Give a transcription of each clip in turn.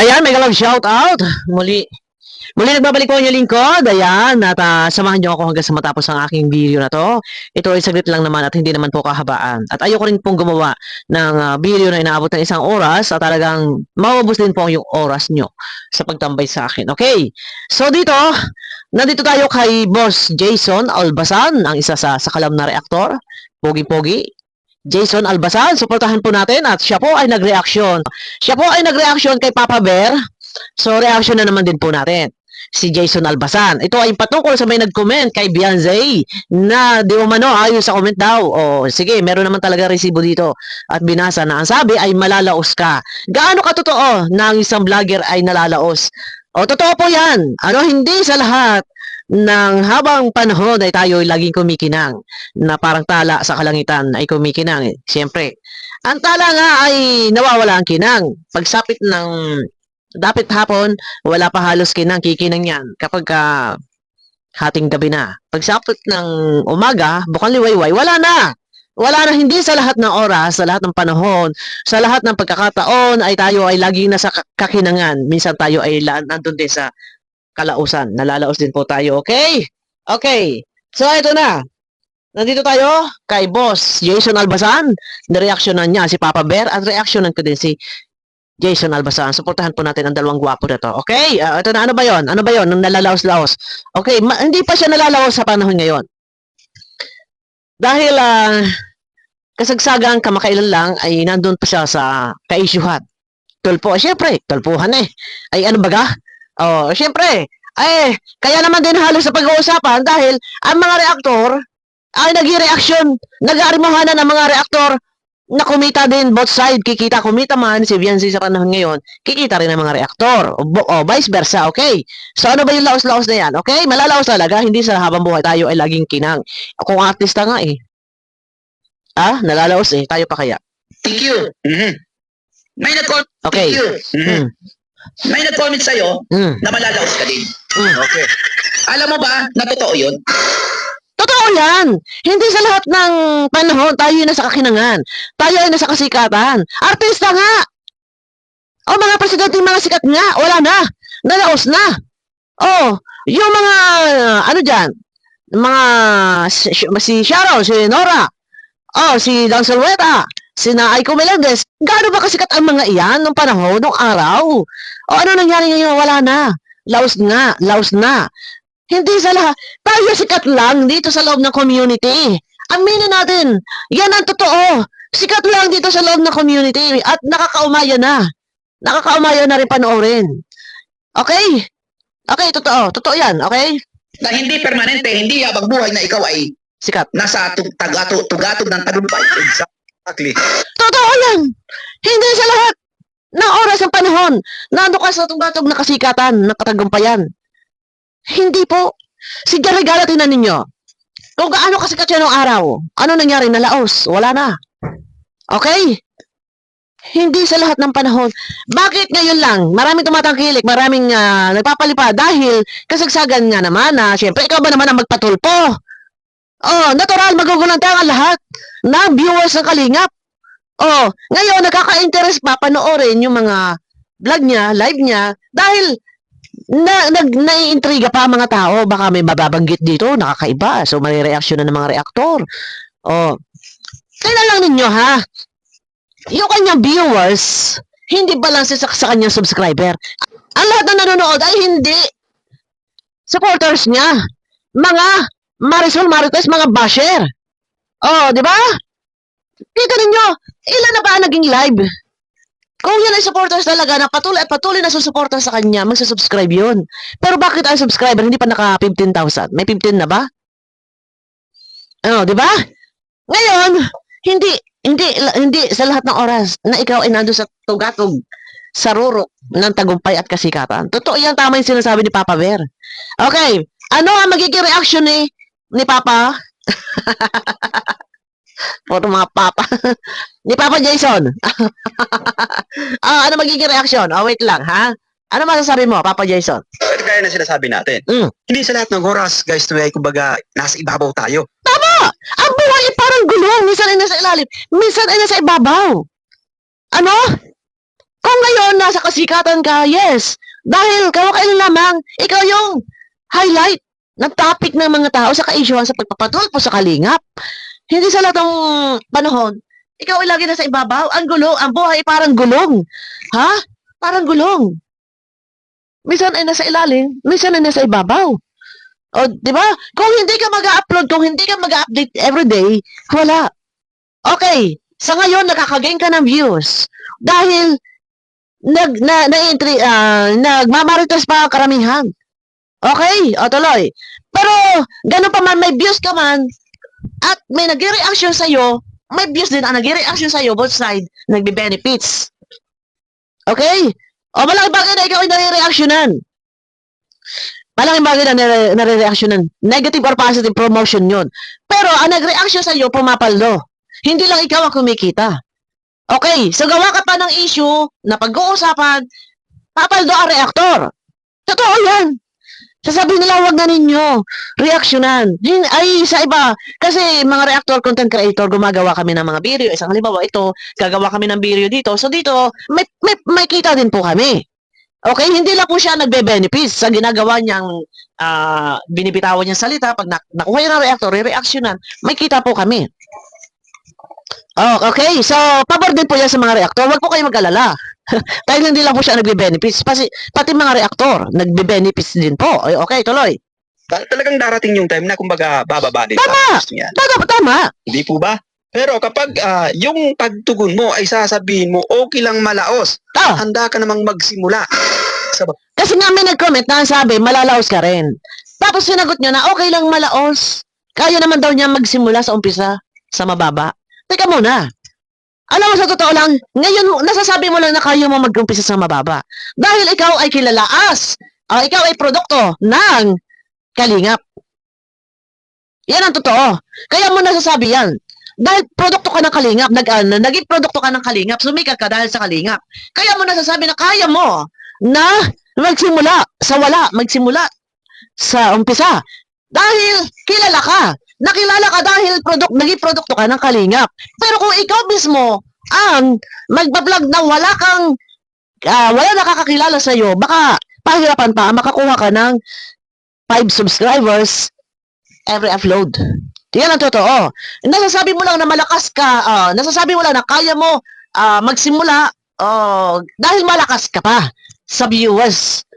Ayan, mega love shout out. Muli nagbabalik po ang inyong lingkod. Ayan, at samahan niyo ako hanggang sa matapos ang aking video na to. Ito ay saglit lang naman at hindi naman po kahabaan. At ayoko rin pong gumawa ng video na inaabot ng 1 oras at talagang maubos din po yung oras nyo sa pagtambay sa akin. Okay? So nandito tayo kay Boss Jason Albasan, ang isa sa sakalam na reaktor. Pogi-pogi. Jason Albasan, suportahan po natin at siya po ay nag-reaction. Siya po ay nag-reaction kay Papa Bear. So, reaction na naman din po natin. Si Jason Albasan. Ito ay patungkol sa may nag-comment kay Beyonce na di umano ayon sa comment daw. O sige, meron naman talaga resibo dito. At binasa na ang sabi ay malalaos ka. Gaano katotoo na ang isang vlogger ay nalalaos? O totoo po yan. Hindi sa lahat ng habang panahon ay tayo ay laging kumikinang na parang tala sa kalangitan ay kumikinang. Siyempre, ang tala nga ay nawawala ang kinang. Pagsapit ng dapit hapon, wala pa halos kinang, kikinang yan. Kapag hating gabi na. Pagsapit ng umaga, bukang liwayway, wala na. Wala na, hindi sa lahat ng oras, sa lahat ng panahon, sa lahat ng pagkakataon ay tayo ay laging nasa kakinangan. Minsan tayo ay nandun din sa kalausan. Nalalaos din po tayo. Okay? Okay. So, ito na. Nandito tayo kay Boss Jason Albasan. Nireaksyonan niya si Papa Bear at reaksyonan ko din si Jason Albasan. Suportahan po natin ang dalawang gwapo na to. Okay? Ito na. Ano ba yon? Ano ba yon? Nang nalalaos-laos. Okay. Hindi pa siya nalalaos sa panahon ngayon. Dahil kasagsagang kamakailan lang ay nandun pa siya sa kaisyuhan. Tulpo. Siyempre, tulpuhan eh. Ay ano baga? Oh, siyempre, kaya naman din halos sa pag-uusapan dahil ang mga reaktor ay nag-reaction, nag-aarimahanan ang mga reaktor na kumita din both side, kumita man si Beyonce sa panahon ngayon, kikita rin ang mga reaktor, o vice versa, okay? So ano ba yung laos-laos na yan, okay? Malalaos talaga, hindi sa habang buhay tayo ay laging kinang. Kung artista nga nalalaos tayo pa kaya? Thank you. Mm-hmm. May nag-comment. Okay. Thank you. Mm-hmm. May nag-comment sa'yo na malalaos ka din. Okay. Alam mo ba na totoo yun? Totoo yan. Hindi sa lahat ng panahon tayo ay nasa kakinangan. Tayo ay nasa kasikatan. Artista nga. O mga presidente, mga sikat nga. Wala na. Nalaos na. O, yung mga, dyan, mga, si Sharon, si Nora, si Don Salweta, si Aiko Melendez, gaano ba kasikat ang mga iyan nung panahon, nung araw? O ano nangyari ngayon? Wala na. Laos na. Hindi sa lahat. Tayo sikat lang dito sa loob ng community. Aminin natin. Yan ang totoo. Sikat lang dito sa loob ng community at nakakaumaya na. Nakakaumaya na rin panoorin. Okay? Okay, totoo. Totoo yan, okay? Na hindi permanente, hindi habang buhay na ikaw ay sikat. Nasa tugatog ng tagumpay. Exactly. Totoo yan. Hindi sa lahat ng oras ng panahon. Nando ka sa tugatog na kasikatan, na katagumpayan. Hindi po. Si Gary Gala, tinan ninyo. Kung gaano kasikat siya noong araw, ano nangyari? Nalaos. Wala na. Okay? Hindi sa lahat ng panahon. Bakit ngayon lang? Maraming tumatangkilik, maraming nagpapalipad dahil kasagsagan nga naman na, syempre, ikaw ba naman ang magpatulpo? Natural, magugulantang ang lahat ng viewers ng Kalingap. Ngayon, nakaka-interest pa panoorin yung mga vlog niya, live niya, dahil naiintriga pa mga tao, baka may mababanggit dito, nakakaiba. So, may reaksyon na ng mga reaktor. Kailan lang ninyo, ha? Yung kanyang viewers, hindi balance sa kanyang subscriber. Ang lahat na nanonood ay hindi supporters niya. Mga Marisol Marites, mga basher. Di ba? Kita ninyo, ilan na ba ang naging live? Kung yan ay supporters talaga na patuloy na susuporta sa kanya, magsusubscribe yun. Pero bakit ang subscriber hindi pa naka 15,000? May 15 na ba? Di ba? Ngayon, hindi sa lahat ng oras na ikaw ay nando sa tugatog, sa rurok ng tagumpay at kasikatan. Totoo yan, tama yung sinasabi ni Papa Bear. Okay, ano ang magiging reaction ni Papa? Puro mga Papa. Ni Papa Jason. Ano magiging reaksyon? Wait lang, ha? Ano masasabi mo, Papa Jason? Kaya na sinasabi natin. Hindi sa lahat ng oras, guys, na kumbaga, nasa ibabaw tayo. Tama! Ang buhay ay parang gulong. Minsan ay nasa ilalim. Minsan ay nasa ibabaw. Ano? Kung ngayon, nasa kasikatan ka, yes. Dahil kailan lamang, ikaw yung highlight ng topic ng mga tao sa ka-issuean sa pagpapatulpo sa kalingap. Hindi sa lahat ng panahon, ikaw ay lagi nasa ibabaw. Ang gulo, ang buhay parang gulong. Ha? Parang gulong. Minsan ay nasa ilalim, minsan ay nasa ibabaw. O, di ba? Kung hindi ka mag-upload, kung hindi ka mag-update everyday, wala. Okay, sa ngayon, nakakagain ka ng views. Dahil, nagmamarites pa ang karamihan. Okay, o tuloy. Pero, ganun pa man, may views ka man, at may nag-reaction sa'yo, may views din ang nag-reaction sa'yo, both side, nagbe-benefits. Okay? O, malaking bagay na ikaw ay nare-reactionan. Malaking bagay na nare-reactionan. Negative or positive promotion yun. Pero, ang nag-reaction sa'yo, pumapaldo. Hindi lang ikaw ang kumikita. Okay, so gawa ka pa ng issue na pag-uusapan, papaldo ang reactor. Totoo yan. Sasabihin nila, wag na ninyo reactionan. Ay, sa iba. Kasi mga reactor content creator, gumagawa kami ng mga video. Isang halimbawa, ito, gagawa kami ng video dito. So dito, may kita din po kami. Okay, hindi lang po siya nagbe-benefits sa ginagawa niyang binibitawan niyang salita. Pag nakuha niya ng reactor, re-reactionan, may kita po kami. Oh, okay, so pabor din po yan sa mga reactor. Huwag po kayo mag-alala. Dahil hindi lang po siya nagbe-benefits. Pati mga reactor, nagbe-benefits din po. Okay, tuloy. Talagang darating yung time na kumbaga bababa din. Tama! Tama! Hindi po ba? Pero kapag yung pagtugon mo ay sasabihin mo, okay lang malaos, handa ka namang magsimula. Kasi nga may nag-comment na sabi, malalaos ka rin. Tapos sinagot niya na, okay lang malaos. Kaya naman daw niya magsimula sa umpisa, sa mababa. Teka muna. Alam mo, sa totoo lang, ngayon, nasasabi mo lang na kaya mo mag-umpisa sa mababa. Dahil ikaw ay kilalaas. Ikaw ay produkto ng kalingap. Yan ang totoo. Kaya mo nasasabi yan. Dahil produkto ka ng kalingap, naging produkto ka ng kalingap, sumikat ka dahil sa kalingap. Kaya mo nasasabi na kaya mo na magsimula sa wala, magsimula sa umpisa. Dahil kilala ka. Nakilala ka dahil naging produkto ka ng kalingap. Pero kung ikaw mismo ang magbablog na wala nakakakilala sa iyo, baka pahirapan pa makakuha ka ng 5 subscribers every upload. Yan ang totoo. Nasasabi mo lang na malakas ka, nasasabi mo lang na kaya mo magsimula dahil malakas ka pa sa viewers.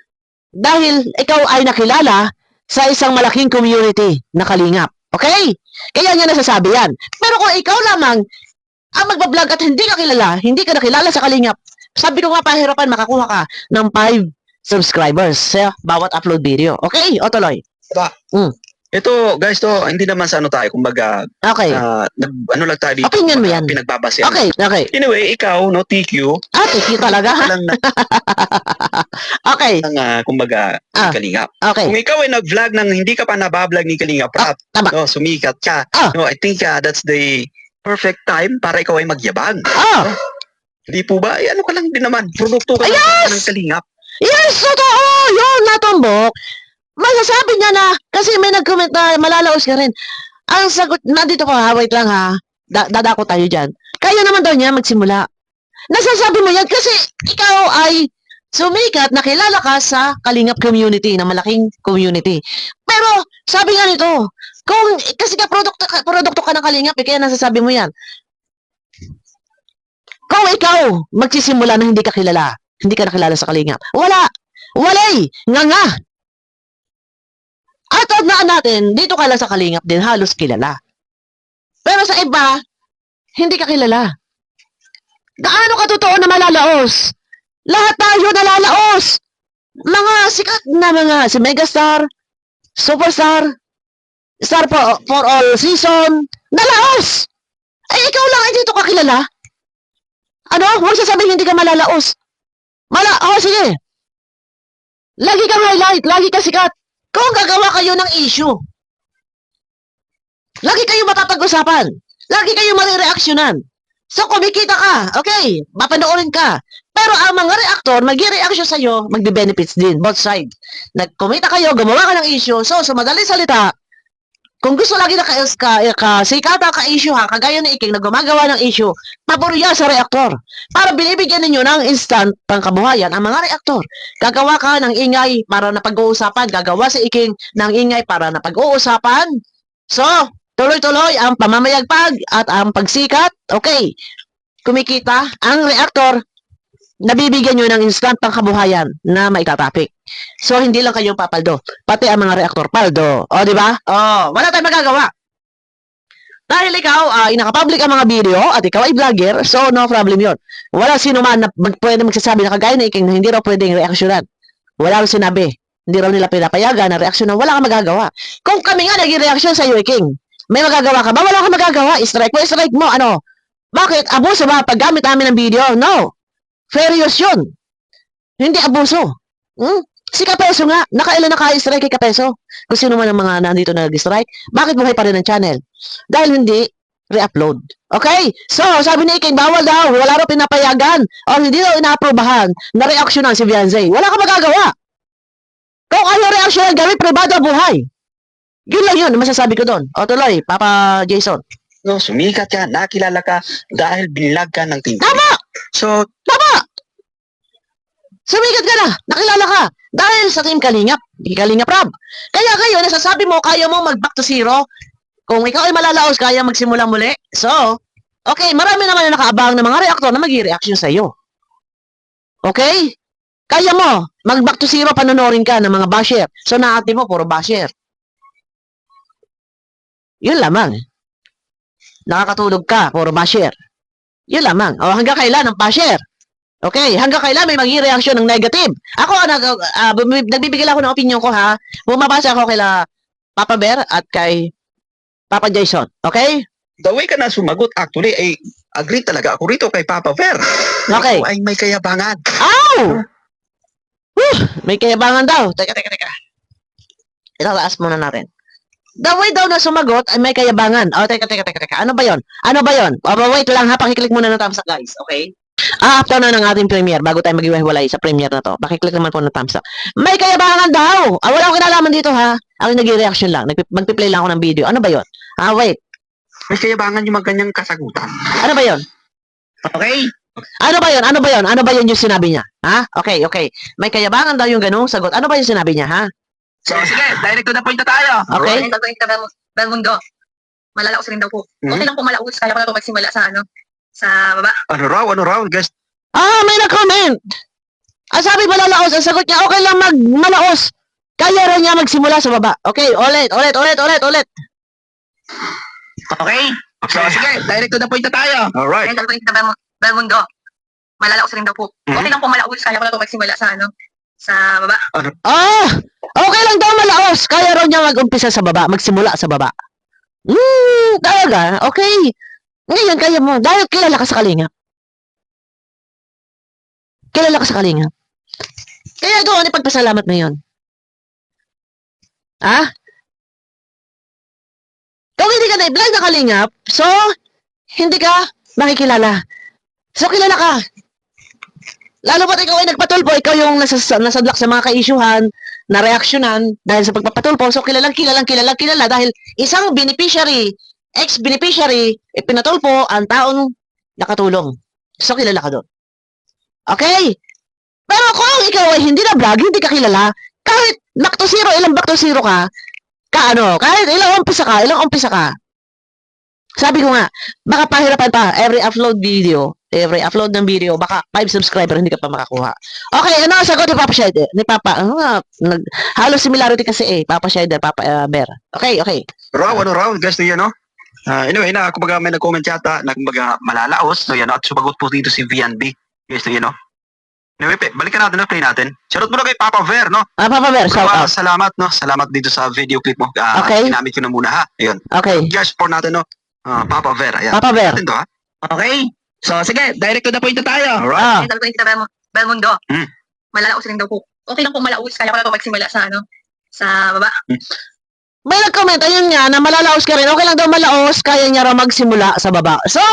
Dahil ikaw ay nakilala sa isang malaking community na kalingap. Okay? Kaya niya nasasabi yan. Pero kung ikaw lamang ang magbablog at hindi ka kilala, hindi ka nakilala sa kalingap, sabi ko nga pahirapan makakuha ka ng 5 subscribers sa bawat upload video. Okay? O tuloy. Diba? Ito, guys, hindi naman sa ano tayo, kumbaga, okay. Ano lang tayo dito, opinion mo yan. Pinagbabasehan. Okay. Anyway, ikaw, no, TQ. TQ talaga, ha? Okay. Kumbaga, kalingap. Okay. Kung ikaw ay nag-vlog nang hindi ka pa nabablog ni Kalingap Rap, no, sumikat ka, no, I think that's the perfect time para ikaw ay magyabang. No? Hindi po ba? Ano ka lang din naman, produkto ka ng Kalingap. Yes, totoo! Yun, natumbok. Masasabi niya na, kasi may nag-comment na malalaos ka rin. Ang sagot, nandito ko ha, wait lang ha, dadako tayo dyan. Kaya naman daw niya magsimula. Nasasabi mo yan kasi ikaw ay sumikat, nakilala ka sa Kalingap community, na malaking community. Pero, sabi nga nito, kasi produkto ka ng Kalingap, kaya nasasabi mo yan. Kung ikaw magsisimula na hindi ka nakilala sa Kalingap, walay, nga. At tandaan natin, dito ka lang sa Kalingap din, halos kilala. Pero sa iba, hindi ka kilala. Gaano ka totoo na malalaos? Lahat tayo nalalaos. Mga sikat na si Megastar, Superstar, Star for all season, nalaos. Ikaw lang ay dito ka kilala. Ano? Huwag sasabihin hindi ka malalaos. Sige. Lagi kang highlight, lagi ka sikat. Kung gagawa kayo ng issue, lagi kayo mapapag-usapan. Lagi kayo marireaksyonan. So, kumikita ka. Okay, mapanoorin ka. Pero ang mga reactor, mag-i-reaction sa'yo, magbe-benefits din, both side. Nagkumita kayo, gumawa ka ng issue. So, sa madaling salita, Kung gusto lagi na sikata ka-issue ha, kagaya ni Iking na gumagawa ng issue, paborya sa reaktor. Para binibigyan ninyo ng instant pangkabuhayan ang mga reaktor. Gagawa ka ng ingay para na pag-uusapan. Gagawa si Iking ng ingay para na pag-uusapan. So, tuloy-tuloy ang pamamayagpag at ang pagsikat. Okay. Kumikita ang reaktor, nabibigyan nyo ng instant pangkabuhayan na maitatapik. So, hindi lang kayong papaldo. Pati ang mga reaktor paldo. O, di ba? O, wala tayong magagawa. Dahil ikaw, inaka-public ang mga video at ikaw ay vlogger, so no problem yon. Wala sino man na pwede magsasabi na kagaya na Iking na hindi raw pwedeng reaksyonan. Wala raw sinabi. Hindi raw nila pinapayagan na reaksyonan. Wala kang magagawa. Kung kami nga naging reaksyon sa iyo, Iking, may magagawa ka ba? Wala kang magagawa. Strike mo. Ano? Bakit? Abuso ba paggamit namin ng video? No. Fair use yun. Hindi abuso. Si Kapeso nga, nakailan naka-strike kay Kapeso? Kung sino man ang mga nandito na nag-strike, bakit buhay pa rin ang channel? Dahil hindi re-upload. Okay? So, sabi ni Iking, bawal daw, wala raw pinapayagan, o hindi daw inaaprobahan na reaksyonan si Vianzay. Wala kang magagawa. Kung ayaw reaksyonan, gawin privado buhay. Yun lang yun, masasabi ko doon. O tuloy, Papa Jason. No, sumikat ka, nakilala ka dahil binlag ka ng Team Tama! So, Tama! Sumikat ka na, nakilala ka. Dahil sa Team Kalingap, di Kalingap Rab. Kaya kayo, nasasabi mo, kaya mo mag-back to zero. Kung ikaw ay malalaos, kaya magsimula muli. So, okay, marami naman na nakaabang ng mga reaktor na mag-i-reaction sa iyo. Okay? Kaya mo, mag-back to zero, panonorin ka ng mga basher. So, naati mo, puro basher. Yun lamang. Nakakatulog ka, puro basher. Yun lamang. O, hanggang kailan ang basher? Okay, hanggang kailan may maging reaksyon ng negative. Ako, nagbibigay ako ng opinion ko ha. Bumabasa ako kila Papa Bear at kay Papa Jason. Okay? the way ka na sumagot, actually, ay agree talaga ako rito kay Papa Ver. Okay. Ikaw ay may kayabangan. Ow! May kayabangan daw. Teka. Itataas muna natin. The way daw na sumagot ay may kayabangan. Oh, teka. Ano ba yon? Wait lang ha, pakiclick muna ng thumbs up guys, okay? After na ng ating premiere, bago tayo mag-iwalay sa premiere na to, pakiclick naman po ng thumbs up. May kayabangan daw! Wala akong kinalaman dito ha. Ako nag-reaction lang. Magpi-play lang ako ng video. Ano ba yon? Wait. May kayabangan yung maganyang kasagutan. Ano ba yon? Okay? Ano ba yun yung sinabi niya? Ha? Okay. May kayabangan daw yung ganung sagot. Ano ba yung sinabi niya, ha? So, sige, direct to the point na tayo. Okay. Dahil mundo, malalaos rin daw po. Okay lang po malaos, kaya ko na po magsimula sa sa baba. Ano raw, guys? May nag-comment. Sabi malalaos, ang sagot niya, okay lang malaos. Kaya rin niya magsimula sa baba. Okay, ulit. Okay? So, sige, direct to the point na tayo. Alright. Dahil mundo, malalaos rin daw po. Okay lang po malaos, kaya ko na po magsimula sa sa baba. Okay lang daw malaos. Kaya rin niya mag-umpisa sa baba, magsimula sa baba. Talaga, okay. Ngayon, kaya mo. Dahil kilala ka sa Kalingap. Kaya doon, ipagpasalamat mo yun. Kung hindi ka na-vlog na Kalingap, so, hindi ka makikilala. So, kilala ka. Lalo ba't ikaw ay nagpatulpo, ikaw yung nasadlak sa mga ka-issuehan, na reaksyonan dahil sa pagpapatulpo. So, kilala dahil isang beneficiary, ex-beneficiary, pinatulpo ang taong nakatulong. So, kilala ka doon. Okay? Pero kung ikaw ay hindi na vlog, hindi ka kilala, kahit ilang back to zero ka, kahit ilang umpisa ka, sabi ko nga, baka pahirapan pa, every upload ng video, baka 5 subscriber hindi ka pa makakuha. Okay, ano ang sagot ni Papa Shider? Halos similarity kasi Papa Shider, Papa Bear. Okay. Raw, guys, no, yan, no? Anyway, kumbaga may nag-comment yata, kumbaga malalaos, no, yan, at sumagot po dito si VNB. Guys, no, yan, no? Anyway, balikan natin, play natin. Shoutout muna kay Papa Ver, no? Papa Ver, shout out. Salamat dito sa video clip mo. Okay. Ginamit ko na muna, ha? Ayun. Okay. Just for natin, no? Papa Ver, ayan. Papa Ver. Natin to, ha? Okay? So, sige, direct to the point na tayo. Alright. Dahil mundo, malalaos rin daw po. Okay lang po malaos, kaya ko na po magsimula sa sa baba. May nag-comment, ayun nga, na malalaos ka rin. Okay lang daw malaos, kaya niya raw magsimula sa baba. So,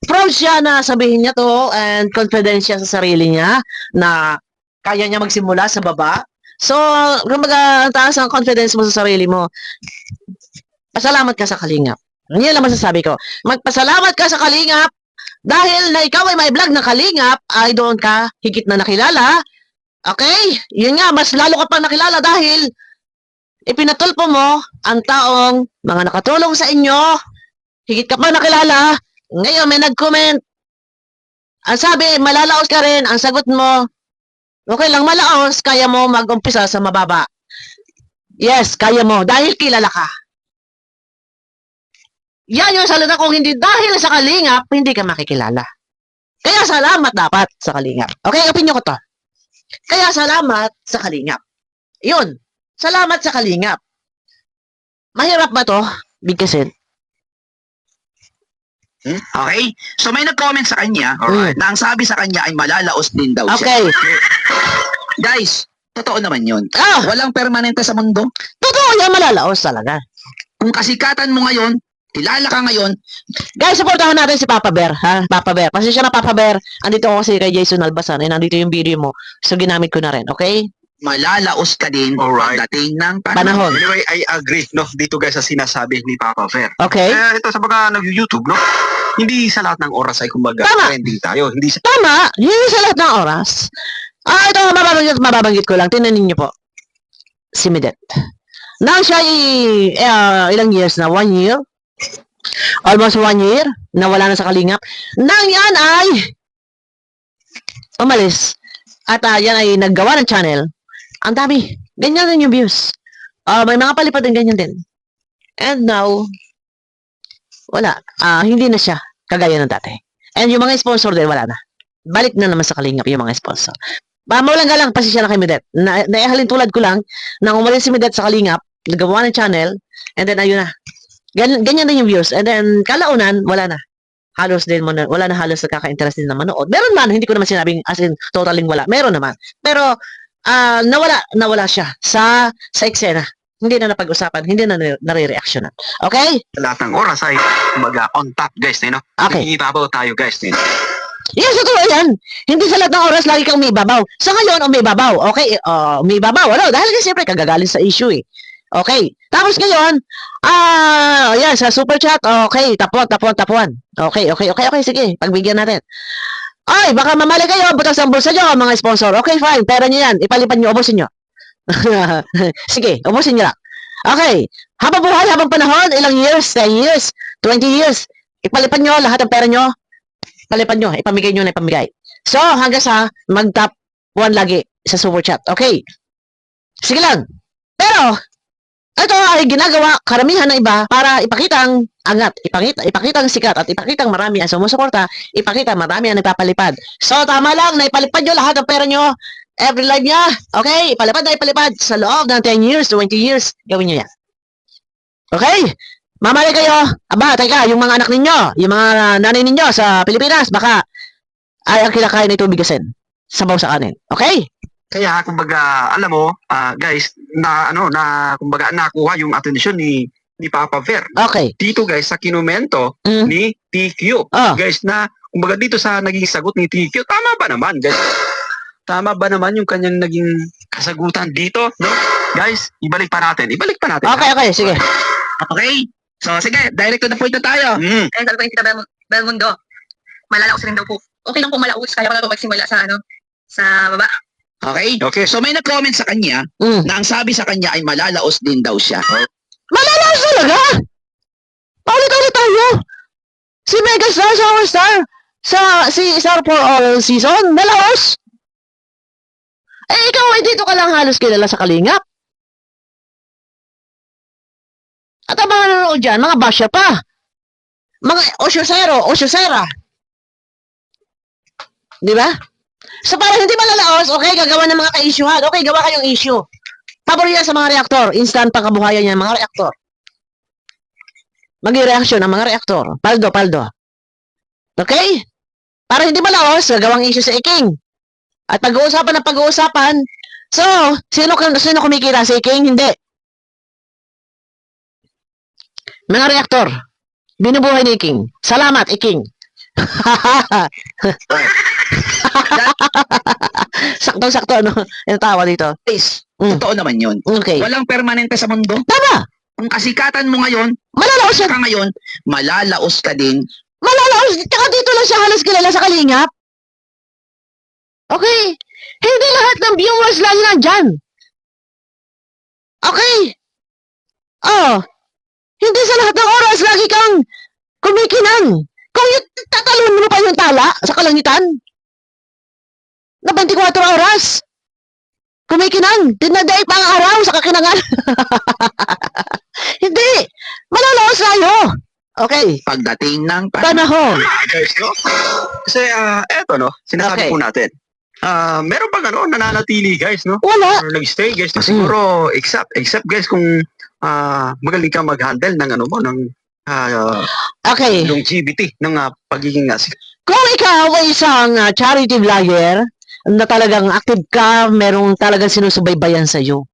proud siya na sabihin niya to and confident siya sa sarili niya na kaya niya magsimula sa baba. So, kumbaga, ang taas ang confidence mo sa sarili mo. Pasalamat ka sa Kalingap. Yan lang masasabi ko. Magpasalamat ka sa Kalingap dahil na ikaw ay may vlog ng Kalingap, ay doon ka higit na nakilala. Okay? Yun nga, mas lalo ka pang nakilala dahil ipinatulpo mo ang taong mga nakatulong sa inyo. Higit ka pa nakilala. Ngayon may nag-comment. Ang sabi, malalaos ka rin. Ang sagot mo, okay lang, malaos. Kaya mo mag-umpisa sa mababa. Yes, kaya mo. Dahil kilala ka. Yan yung salita kung hindi dahil sa Kalingap, hindi ka makikilala. Kaya salamat dapat sa Kalingap. Okay, opinion ko to. Kaya salamat sa Kalingap. Yun. Salamat sa Kalingap. Mahirap ba to? Bigkasin. Okay? So may nag-comment sa kanya, alright, na ang sabi sa kanya ay malalaos din daw siya. Okay. Guys, totoo naman yun. Ah, Walang permanente sa mundo. totoo yan, malalaos talaga. Kung kasikatan mo ngayon, kilala ka ngayon, Guys, supportahan natin si Papa Bear, ha? Papa Bear. Pasensya na, Papa Bear. Andito ako kasi kay Jason Albasan. Eh, nandito yung video mo. So, ginamit ko na rin, okay? malalaos ka din Alright. pagdating ng Panahon. Anyway, I agree, no, dito guys sa sinasabi ni Papa Fer. Okay? Kaya ito sa mga nag-YouTube, no, hindi sa lahat ng oras ay kumbaga Tama. trending tayo. Hindi sa Tama. Yun sa lahat ng oras. Ito, mababanggit ko lang. Tingnan ninyo po. Si Midet. Nang siya ilang years na? 1 year? Almost 1 year? Nawala na sa Kalingap. Nang yan ay umalis. At yan ay naggawa ng channel. Ang dami. Ganyan din yung views. May mga palipad din ganyan din. And now, wala. Hindi na siya kagaya ng dati. And yung mga sponsor din, wala na. Balik na naman sa Kalingap yung mga sponsor. Mawalang galang, pasisya na kay Midet. Naihalin tulad ko lang, nang umalis si Midet sa Kalingap, nagawa ng channel, and then ayun na. Ganyan din yung views. And then, kalaunan, wala na. Halos din mo na, wala na halos nakaka-interest din na manood. Meron man, hindi ko naman sinabing as in totaling wala. Meron naman. Pero, nawala siya sa eksena. Hindi na napag-usapan, hindi na nare-reactionan. Okay? lahat ng oras ay kumbaga on top guys, no? Okay. Ibabaw tayo guys, no? Yes, totoo yan. Hindi sa lahat ng oras lagi kang umibabaw. Sa ngayon, umibabaw. Okay, umibabaw. Ano? Dahil kasi siyempre kagagaling sa issue eh. Okay. Tapos ngayon, yan, sa super chat, okay, tapuan. Okay, sige, pagbigyan natin. Ay, baka mamali kayo, butas ang bulsa nyo, mga sponsor. Okay, fine, pera nyo yan, ipalipad nyo, ubusin nyo. Sige, ubusin nyo lang. Okay, habang buhay, habang panahon, ilang years, 10 years, 20 years, ipalipad nyo lahat ng pera nyo, palipad nyo, ipamigay nyo na ipamigay. So, hanggang sa mag-top 1 lagi sa super chat. Okay. Sige lang. Pero, ito ay ginagawa karamihan ng iba para ipakitang angat, ipakitang sikat at ipakitang marami ang sumusuporta, ipakita marami ang nagpapalipad. So, tama lang na ipalipad nyo lahat ng pera nyo, every live niya, okay? Ipalipad sa loob ng 10 years, 20 years, gawin nyo yan. Okay? Mamali kayo, teka, yung mga anak ninyo, yung mga nanay ninyo sa Pilipinas, baka ay ang kinakain na ito bigasin. Sabaw sa kanin. Okay? Kaya kumbaga, alam mo, guys, kumbaga nakuha yung atensyon ni Papa Fer. Okay. Dito guys sa kinumento Mm. ni TQ. Oh. Guys, na kumbaga dito sa naging sagot ni TQ, tama ba naman, guys? Tama ba naman yung kanyang naging kasagutan dito, no? Guys, ibalik pa natin. Okay, sige. okay? So sige, direct to the point na tayo. Mm. Kaya sabi ko yung kita Belmundo, malalaos rin daw po. Okay lang po malaos, kaya ko na po magsimula sa sa baba. Okay? Okay. So may nag-comment sa kanya na ang sabi sa kanya ay malalaos din daw siya. Malalaos talaga! Paulit-ulit tayo! Si Megastar sa All Star, si Star for All Season, malaos! Ikaw ay dito ka lang halos kilala sa Kalingap. At ang mga nanonood dyan, mga basher pa. Mga osyosera. Di ba? So, para hindi malalaos, okay, gagawa ng mga ka-issuehan. Okay, gawa kayong issue. Pabor yan sa mga reaktor. Instant pangkabuhayan yan, mga reaktor. Mag-reaction ang mga reaktor. Paldo. Okay? Para hindi malaos, gagawang issue sa iking. At pag-uusapan. So, sino kumikita? Si iking? Hindi. Mga reaktor. Binubuhay ni iking. Salamat, iking. Sakto, ano? Yung tawa dito. Guys, Mm. totoo naman yun. Okay. Walang permanente sa mundo. Tama! Kung kasikatan mo ngayon, Malalaos siya. ka ngayon, malalaos ka din. Malalaos. Tsaka dito lang siya halos kilala sa Kalingap. Okay. Hindi lahat ng viewers lagi nandyan. Okay. Oh. Hindi sa lahat ng oras lagi kang kumikinang. Kung tatalon mo pa yung tala sa kalangitan, na 24 oras, kumikinang, dinaday pa ang araw sa kakinangan. Hindi. Malalaos tayo. Okay. Pagdating ng Panahon. Guys, no? Kasi, eto, no? Sinasabi Okay. po natin. Meron bang nananatili, guys, no? Wala. Or nag-stay, guys, na siguro, except, guys, kung magaling ka mag-handle ng ng Okay. longevity ng pagiging Kung ikaw ay isang charity vlogger na talagang active ka, merong talagang sinusubaybayan sa iyo.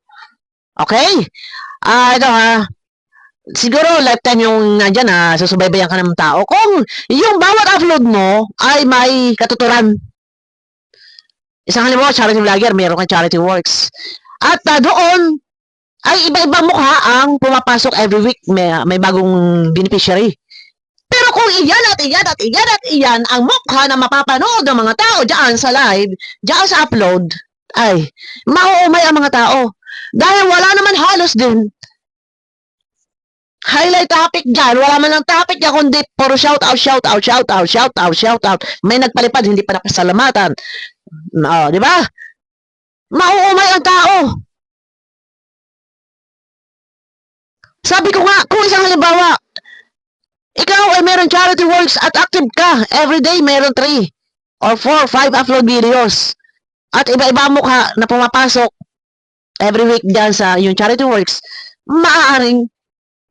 Okay? Ito siguro lifetime yung nandiyan susubaybayan ka ng tao. Kung yung bawat upload mo ay may katuturan. Isang halimbawa, charity vlogger, meron kang charity works. At doon, ay iba-ibang mukha ang pumapasok every week. May bagong beneficiary. Pero kung iyan ang mukha na mapapanood ng mga tao diyan sa live, diyan sa upload, ay, mauumay ang mga tao. Dahil wala naman halos din. Highlight topic dyan. Wala man lang topic dyan, kundi puro shout out. May nagpalipad, hindi pa napasalamatan. Di ba? Mauumay ang tao. Sabi ko nga, kung isang halimbawa, ikaw ay meron charity works at active ka. Everyday meron 3 or 4, 5 upload videos. At iba-iba mukha na pumapasok every week dyan sa yung charity works. Maaaring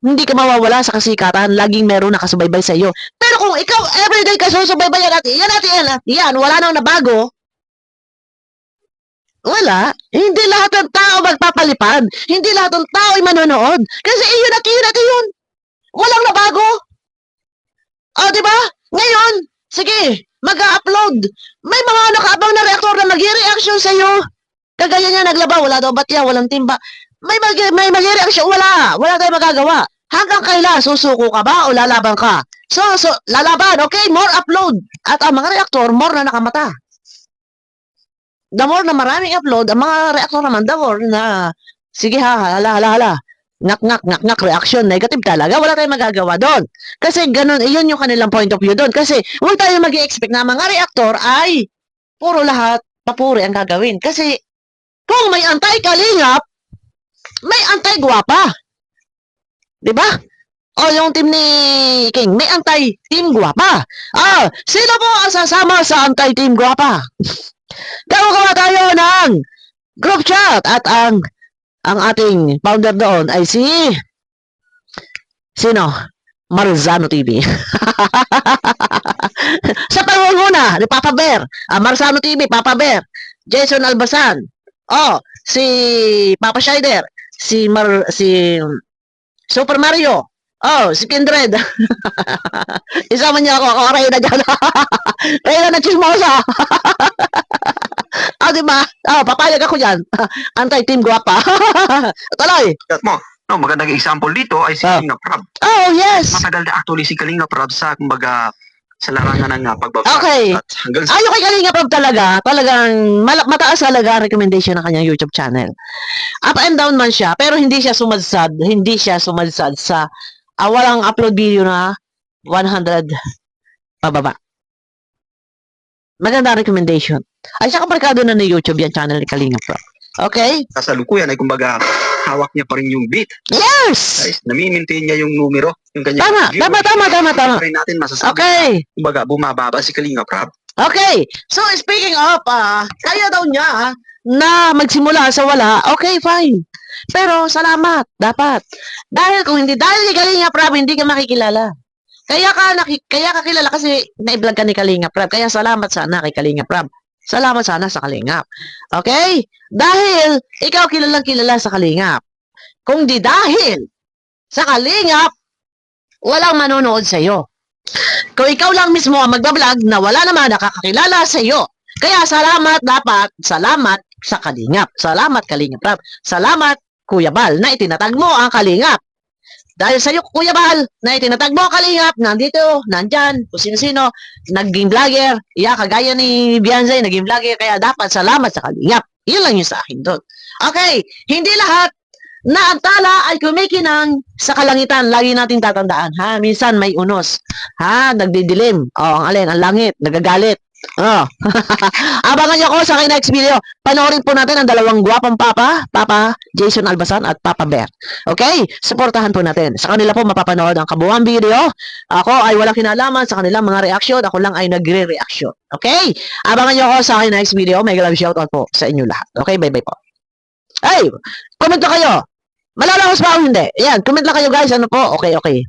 hindi ka mawawala sa kasikatan. Laging meron nakasubaybay sa iyo. Pero kung ikaw everyday ka susubaybayan at yan, wala nang nabago. Wala. Hindi lahat ng tao magpapalipad. Hindi lahat ng tao ay manonood. Kasi iyon at yun. Walang nabago. Di ba? Ngayon, sige, mag-upload. May mga nakaabang na reactor na mag-reaction sa iyo. Kagaya niya naglaba, wala daw batya, walang timba. May mag-reaction, wala tayong magagawa. Hanggang kailan, susuko ka ba o lalaban ka? So, lalaban, okay, more upload. At ang mga reactor, more na nakamata. The more na maraming upload, ang mga reactor naman, the more na, sige hala. Ngak, reaction, negative talaga. Wala tayong magagawa doon. Kasi ganun, iyon yung kanilang point of view doon. Kasi huwag tayo mag-i-expect na mga reactor ay puro lahat papuri ang gagawin. Kasi kung may anti-kalingap, may anti-gwapa. Diba? O yung team ni King, may anti-team gwapa. Sino po ang sasama sa anti-team gwapa? Gawa tayo ng group chat at ang ating founder doon ay sino? Marzano TV. Sa pangunguna ni Papa Bear, Marzano TV, Papa Bear, Jason Albasan, si Papa Shider, si Super Mario, si Kindred. Isama niya ako Reyna dyan. Reyna na chismosa. Diba? Papayag ako dyan. Anti-team guwapa. Tuloy. Magandang example dito ay si Kalinga Prab. Yes. Matagal na actually si Kalinga Prab sa, kumbaga, sa larangan ng pagbabag. Okay. At hanggang Yung kay Kalinga Prab talagang mataas talaga ang recommendation ng kanyang YouTube channel. Up and down man siya, pero hindi siya sumadsad sa walang upload video na 100 pababa. Maganda recommendation. Ay, siya kamarkado na YouTube yan channel ni Kalinga Prab. Okay? kasalukuyan ay kumbaga hawak niya pa rin yung beat. Yes! Guys, nami-maintain niya yung numero, yung kanya. Tama. Rin natin masasabi. Okay. Kumbaga, bumababa si Kalinga Prab. Okay. So, speaking of, kaya daw niya na magsimula sa wala, okay, fine. Pero, salamat. Dapat. Dahil kay Kalinga Prab, hindi ka makikilala. Kaya ka kilala kasi na-vlog ka ni Kalinga Prab. Kaya salamat sana kay Kalinga Prab. Salamat sana sa Kalingap. Okay? Dahil ikaw kilalang kilala sa Kalingap. Kung di dahil sa Kalingap, walang manonood sa iyo. Kung ikaw lang mismo ang magbablog na wala naman nakakakilala sa iyo. Kaya salamat sa Kalingap. Salamat Kalingap Prab. Salamat Kuya Bal na itinatag mo ang Kalingap. Dahil sa iyo, Kuya Bal, na itinatag mo kalingap, nandito, nandyan, kung sino-sino, naging vlogger, kagaya ni Bianzay, naging vlogger, kaya dapat salamat sa kalingap. Yun lang yung sa akin doon. Okay, hindi lahat na ang tala ay kumikinang sa kalangitan. Lagi natin tatandaan, ha? Minsan may unos, ha? Nagdidilim. Ang alin, ang langit, nagagalit. Abangan niyo ako sa aking next video. Panoorin po natin ang dalawang gwapang Papa Jason Albasan at Papa Bear. Okay? Suportahan po natin. Sa kanila po mapapanood ang kabuuan video. Ako ay walang kinalaman sa kanilang mga reaction. Ako lang ay nagre-reaction. Okay? Abangan niyo ako sa aking next video. May love shoutout po sa inyo lahat. Okay? Bye-bye po. Hey! Comment na kayo. Malalakas ba o hindi? Ayan, comment lang kayo guys. Ano po? Okay.